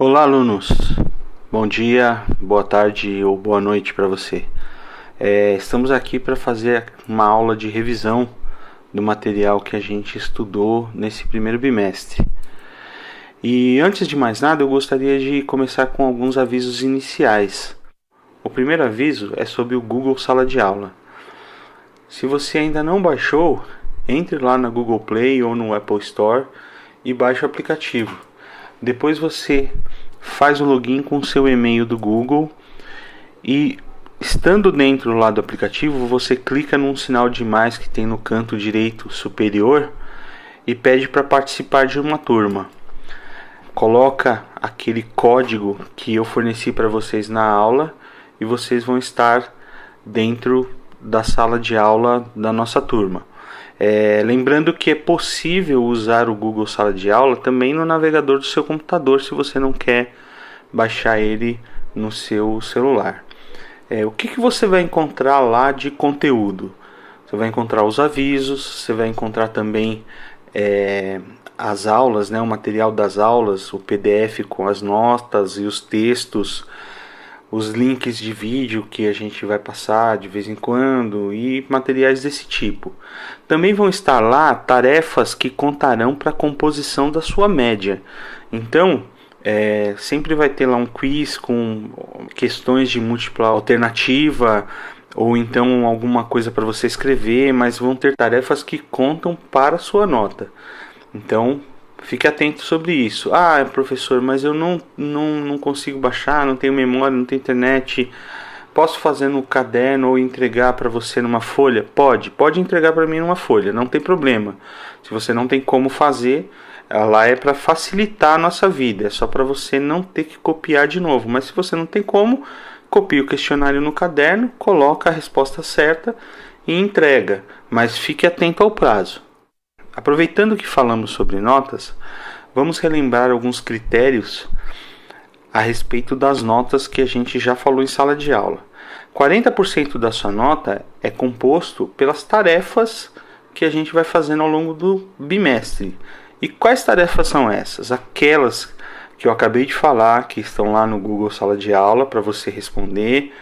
Olá, alunos. Bom dia, boa tarde ou boa noite para você. Estamos aqui para fazer uma aula de revisão do material que a gente estudou nesse primeiro bimestre. E antes de mais nada, eu gostaria de começar com alguns avisos iniciais. O primeiro aviso é sobre o Google Sala de Aula. Se você ainda não baixou, entre lá na Google Play ou no Apple Store e baixe o aplicativo. Depois você faz o login com o seu e-mail do Google e, estando dentro lá do aplicativo, você clica num sinal de mais que tem no canto direito superior e pede para participar de uma turma. Coloca aquele código que eu forneci para vocês na aula e vocês vão estar dentro da sala de aula da nossa turma. Lembrando que é possível usar o Google Sala de Aula também no navegador do seu computador, se você não quer baixar ele no seu celular. O que você vai encontrar lá de conteúdo? Você vai encontrar os avisos, você vai encontrar também as aulas, o material das aulas, o PDF com as notas e os textos, os links de vídeo que a gente vai passar de vez em quando e materiais desse tipo. Também vão estar lá tarefas que contarão para a composição da sua média. Então, sempre vai ter lá um quiz com questões de múltipla alternativa ou então alguma coisa para você escrever, mas vão ter tarefas que contam para a sua nota. Então, fique atento sobre isso. Professor, mas eu não consigo baixar, não tenho memória, não tenho internet. Posso fazer no caderno ou entregar para você numa folha? Pode entregar para mim numa folha, não tem problema. Se você não tem como fazer, ela é para facilitar a nossa vida, é só para você não ter que copiar de novo. Mas se você não tem como, copie o questionário no caderno, coloca a resposta certa e entrega. Mas fique atento ao prazo. Aproveitando que falamos sobre notas, vamos relembrar alguns critérios a respeito das notas que a gente já falou em sala de aula. 40% da sua nota é composto pelas tarefas que a gente vai fazendo ao longo do bimestre. E quais tarefas são essas? Aquelas que eu acabei de falar, que estão lá no Google Sala de Aula para você responder.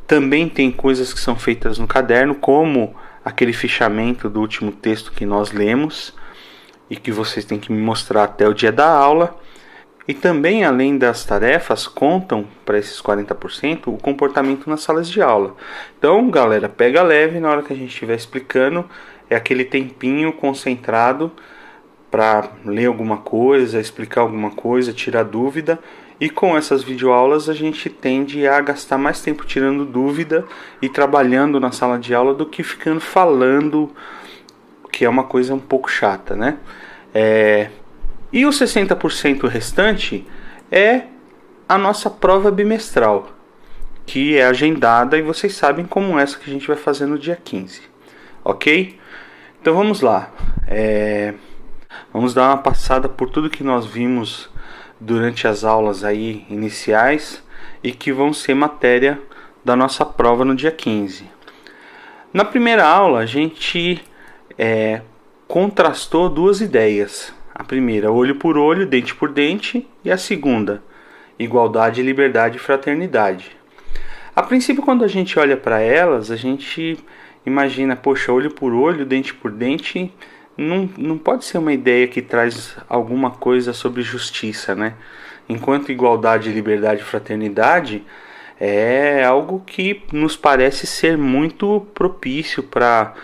Também tem coisas que são feitas no caderno, como aquele fichamento do último texto que nós lemos e que vocês têm que me mostrar até o dia da aula. E também, além das tarefas, contam para esses 40% o comportamento nas salas de aula. Então, galera, pega leve na hora que a gente estiver explicando. É aquele tempinho concentrado para ler alguma coisa, explicar alguma coisa, tirar dúvida. E com essas videoaulas a gente tende a gastar mais tempo tirando dúvida e trabalhando na sala de aula do que ficando falando, que é uma coisa um pouco chata, né? E os 60% restante é a nossa prova bimestral, que é agendada e vocês sabem como essa que a gente vai fazer no dia 15, ok? Então vamos lá, vamos dar uma passada por tudo que nós vimos durante as aulas aí iniciais e que vão ser matéria da nossa prova no dia 15. Na primeira aula a gente contrastou duas ideias. A primeira, olho por olho, dente por dente, e a segunda, igualdade, liberdade e fraternidade. A princípio, quando a gente olha para elas, a gente imagina, poxa, olho por olho, dente por dente, não pode ser uma ideia que traz alguma coisa sobre justiça, né? Enquanto igualdade, liberdade e fraternidade é algo que nos parece ser muito propício para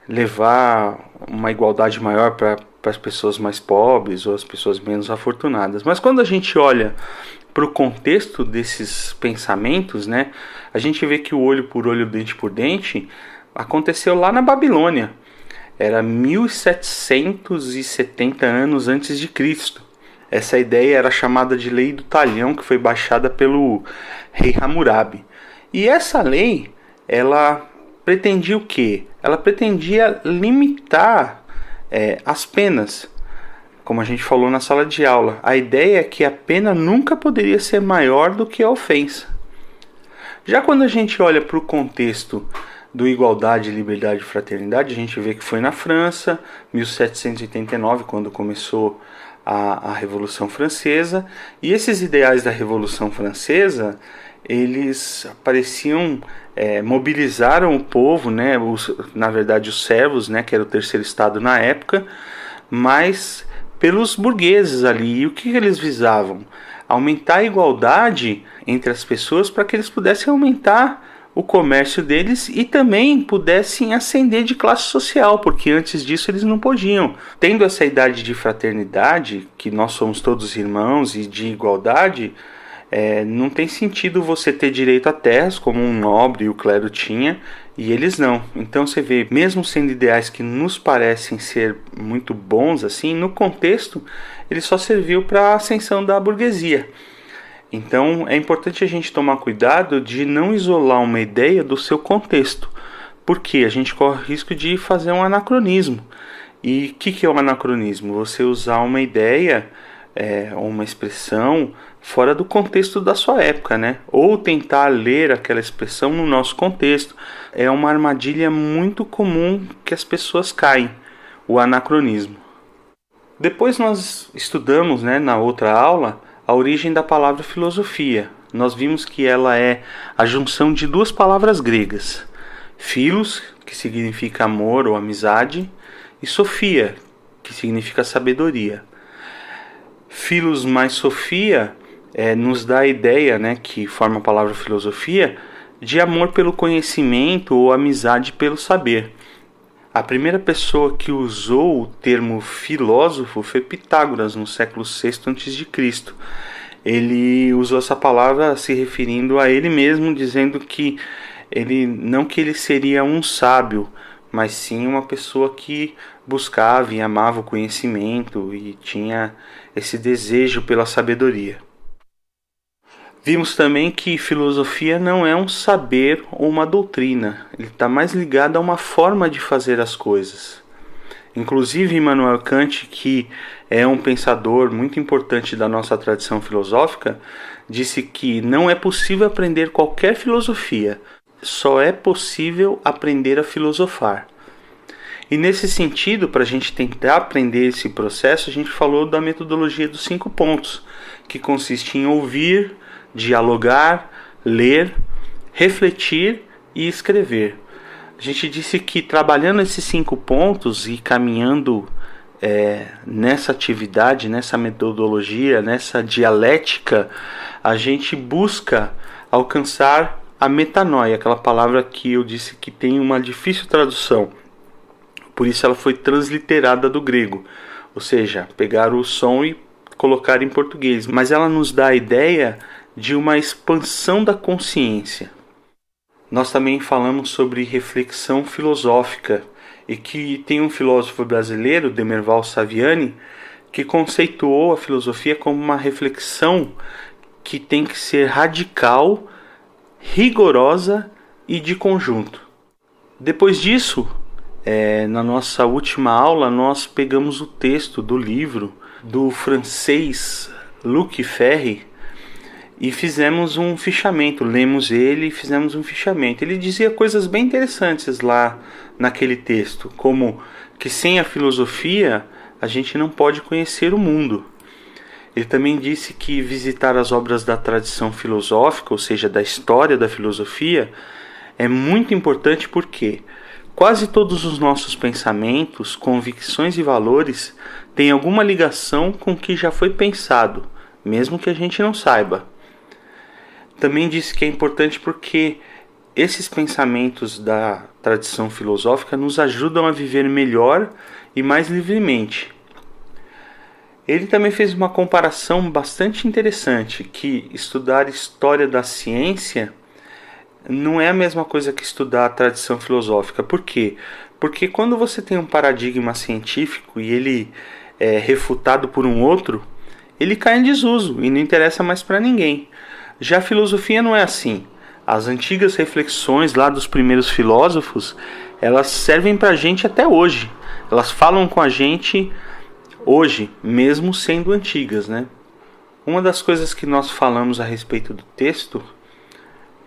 levar uma igualdade maior para as pessoas mais pobres ou as pessoas menos afortunadas. Mas quando a gente olha para o contexto desses pensamentos, né, a gente vê que o olho por olho, dente por dente aconteceu lá na Babilônia. Era 1770 anos antes de Cristo. Essa ideia era chamada de Lei do Talhão, que foi baixada pelo rei Hammurabi. E essa lei, ela pretendia o quê? Ela pretendia limitar as penas, como a gente falou na sala de aula. A ideia é que a pena nunca poderia ser maior do que a ofensa. Já quando a gente olha para o contexto do igualdade, liberdade e fraternidade, a gente vê que foi na França, 1789, quando começou a Revolução Francesa, e esses ideais da Revolução Francesa, eles pareciam mobilizaram o povo, né, na verdade os servos, né, que era o terceiro estado na época, mas pelos burgueses ali. E o que eles visavam? Aumentar a igualdade entre as pessoas para que eles pudessem aumentar o comércio deles e também pudessem ascender de classe social, porque antes disso eles não podiam. Tendo essa idade de fraternidade, que nós somos todos irmãos, e de igualdade, não tem sentido você ter direito a terras, como um nobre e o clero tinha, e eles não. Então você vê, mesmo sendo ideais que nos parecem ser muito bons, assim, no contexto, ele só serviu para a ascensão da burguesia. Então é importante a gente tomar cuidado de não isolar uma ideia do seu contexto, porque a gente corre o risco de fazer um anacronismo. E o que é um anacronismo? Você usar uma ideia ou uma expressão fora do contexto da sua época, né? Ou tentar ler aquela expressão no nosso contexto. É uma armadilha muito comum que as pessoas caem, o anacronismo. Depois nós estudamos, né, na outra aula, a origem da palavra filosofia. Nós vimos que ela é a junção de duas palavras gregas. Philos, que significa amor ou amizade, e Sofia, que significa sabedoria. Philos mais Sofia nos dá a ideia, né, que forma a palavra filosofia, de amor pelo conhecimento ou amizade pelo saber. A primeira pessoa que usou o termo filósofo foi Pitágoras, no século VI a.C. Ele usou essa palavra se referindo a ele mesmo, dizendo que ele seria um sábio, mas sim uma pessoa que buscava e amava o conhecimento e tinha esse desejo pela sabedoria. Vimos também que filosofia não é um saber ou uma doutrina, ele está mais ligado a uma forma de fazer as coisas. Inclusive Immanuel Kant, que é um pensador muito importante da nossa tradição filosófica, disse que não é possível aprender qualquer filosofia, só é possível aprender a filosofar. E nesse sentido, para a gente tentar aprender esse processo, a gente falou da metodologia dos 5 pontos, que consiste em ouvir, dialogar, ler, refletir e escrever. A gente disse que trabalhando esses 5 pontos e caminhando nessa atividade, nessa metodologia, nessa dialética, a gente busca alcançar a metanoia, aquela palavra que eu disse que tem uma difícil tradução. Por isso ela foi transliterada do grego, ou seja, pegar o som e colocar em português. Mas ela nos dá a ideia de uma expansão da consciência. Nós também falamos sobre reflexão filosófica e que tem um filósofo brasileiro, Demerval Saviani, que conceituou a filosofia como uma reflexão que tem que ser radical, rigorosa e de conjunto. Depois disso, na nossa última aula, nós pegamos o texto do livro do francês Luc Ferry e fizemos um fichamento, lemos ele e fizemos um fichamento. Ele dizia coisas bem interessantes lá naquele texto, como que sem a filosofia a gente não pode conhecer o mundo. Ele também disse que visitar as obras da tradição filosófica, ou seja, da história da filosofia, é muito importante porque quase todos os nossos pensamentos, convicções e valores têm alguma ligação com o que já foi pensado, mesmo que a gente não saiba. Também disse que é importante porque esses pensamentos da tradição filosófica nos ajudam a viver melhor e mais livremente. Ele também fez uma comparação bastante interessante, que estudar história da ciência não é a mesma coisa que estudar a tradição filosófica. Por quê? Porque quando você tem um paradigma científico e ele é refutado por um outro, ele cai em desuso e não interessa mais para ninguém. Já a filosofia não é assim. As antigas reflexões lá dos primeiros filósofos, elas servem para a gente até hoje. Elas falam com a gente hoje, mesmo sendo antigas, né? Uma das coisas que nós falamos a respeito do texto,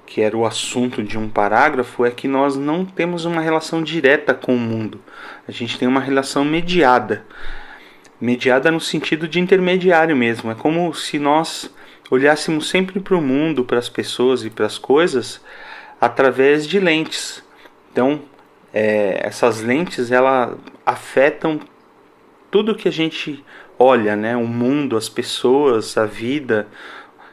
que era o assunto de um parágrafo, é que nós não temos uma relação direta com o mundo. A gente tem uma relação mediada. mediada no sentido de intermediário mesmo. É como se nós olhássemos sempre para o mundo, para as pessoas e para as coisas através de lentes. Então, essas lentes elas afetam tudo que a gente olha, né? O mundo, as pessoas, a vida,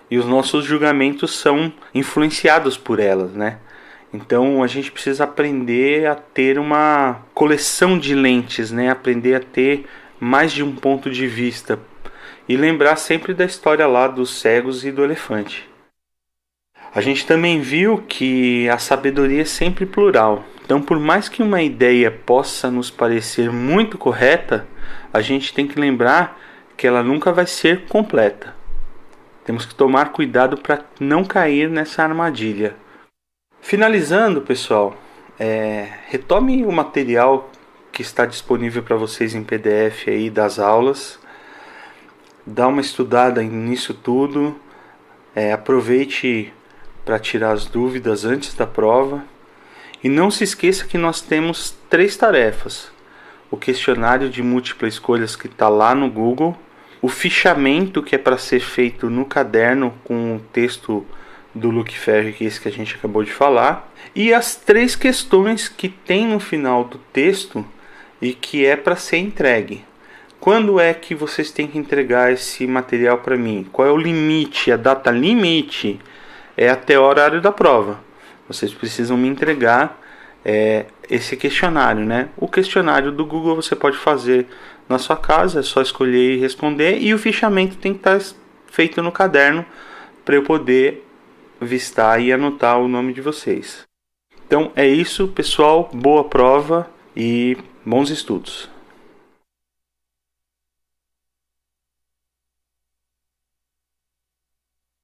e os nossos julgamentos são influenciados por elas, né? Então a gente precisa aprender a ter uma coleção de lentes, né? Aprender a ter mais de um ponto de vista e lembrar sempre da história lá dos cegos e do elefante. A gente também viu que a sabedoria é sempre plural. Então, por mais que uma ideia possa nos parecer muito correta, a gente tem que lembrar que ela nunca vai ser completa. Temos que tomar cuidado para não cair nessa armadilha. Finalizando, pessoal, retome o material que está disponível para vocês em PDF aí das aulas. Dá uma estudada nisso tudo. Aproveite para tirar as dúvidas antes da prova. E não se esqueça que nós temos 3 tarefas. O questionário de múltipla escolhas que está lá no Google. O fichamento que é para ser feito no caderno com o texto do Luc Ferry, que é esse que a gente acabou de falar. E as 3 questões que tem no final do texto e que é para ser entregue. Quando é que vocês têm que entregar esse material para mim? Qual é o limite? A data limite é até o horário da prova. Vocês precisam me entregar esse questionário, né? O questionário do Google você pode fazer na sua casa, é só escolher e responder. E o fichamento tem que estar feito no caderno para eu poder vistar e anotar o nome de vocês. Então é isso, pessoal. Boa prova e bons estudos.